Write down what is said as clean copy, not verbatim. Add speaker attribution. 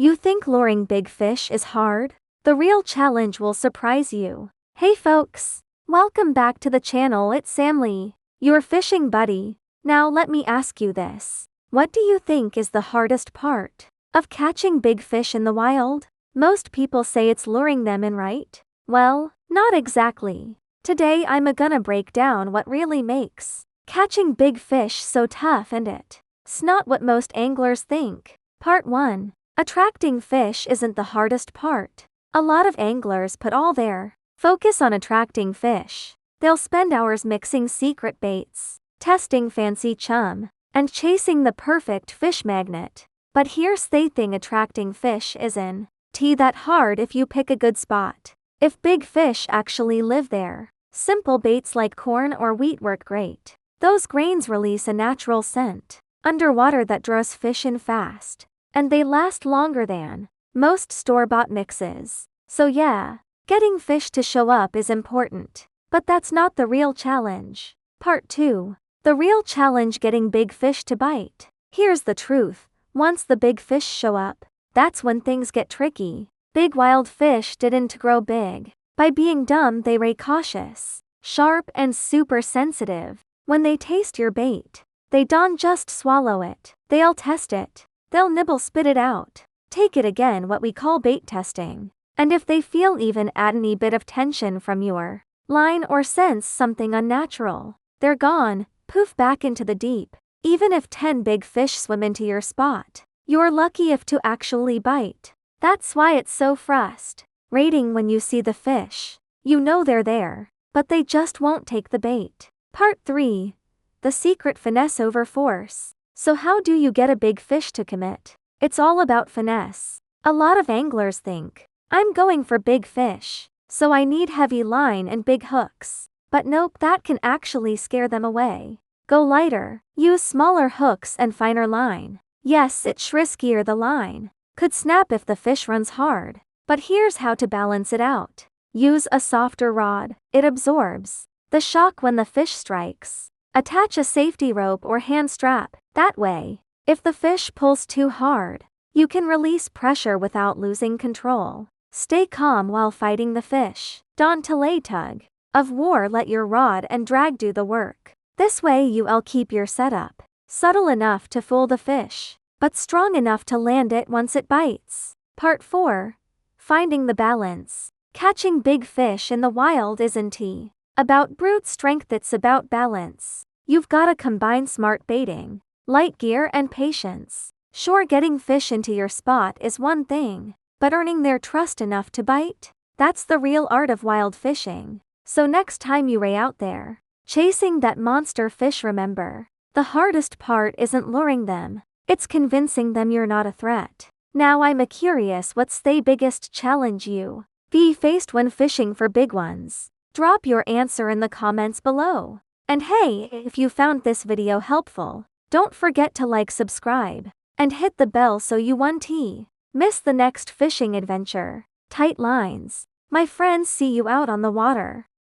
Speaker 1: You think luring big fish is hard? The real challenge will surprise you. Hey folks! Welcome back to the channel, it's Sam Lee, your fishing buddy. Now let me ask you this. What do you think is the hardest part of catching big fish in the wild? Most people say it's luring them in, right? Well, not exactly. Today I'm gonna break down what really makes catching big fish so tough, and it's not what most anglers think. Part 1. Attracting fish isn't the hardest part. A lot of anglers put all their focus on attracting fish. They'll spend hours mixing secret baits, testing fancy chum, and chasing the perfect fish magnet. But here's the thing, attracting fish isn't that hard if you pick a good spot. If big fish actually live there, simple baits like corn or wheat work great. Those grains release a natural scent underwater that draws fish in fast, and they last longer than most store-bought mixes. So yeah, getting fish to show up is important, but that's not the real challenge. Part 2. The real challenge: getting big fish to bite. Here's the truth. Once the big fish show up, that's when things get tricky. Big wild fish didn't grow big by being dumb, they were cautious, sharp, and super sensitive. When they taste your bait, they don't just swallow it, they'll test it. They'll nibble, spit it out, take it again, what we call bait testing. And if they feel even any bit of tension from your line or sense something unnatural, they're gone, poof, back into the deep. Even if 10 big fish swim into your spot, you're lucky if 2 actually bite. That's why it's so frustrating when you see the fish. You know they're there, but they just won't take the bait. Part 3. The secret: finesse over force. So how do you get a big fish to commit? It's all about finesse. A lot of anglers think, I'm going for big fish, so I need heavy line and big hooks. But nope, that can actually scare them away. Go lighter. Use smaller hooks and finer line. Yes, it's riskier, the line could snap if the fish runs hard. But here's how to balance it out. Use a softer rod. It absorbs the shock when the fish strikes. Attach a safety rope or hand strap. That way, if the fish pulls too hard, you can release pressure without losing control. Stay calm while fighting the fish. Don't delay tug of war, let your rod and drag do the work. This way you'll keep your setup subtle enough to fool the fish, but strong enough to land it once it bites. Part 4. Finding the balance. Catching big fish in the wild isn't about brute strength, it's about balance. You've gotta combine smart baiting, light gear, and patience. Sure, getting fish into your spot is one thing, but earning their trust enough to bite? That's the real art of wild fishing. So next time you're out there chasing that monster fish, remember, the hardest part isn't luring them, it's convincing them you're not a threat. Now I'm curious, what's the biggest challenge you faced when fishing for big ones? Drop your answer in the comments below. And hey, if you found this video helpful, don't forget to like, subscribe, and hit the bell so you won't miss the next fishing adventure. Tight lines, my friends, see you out on the water.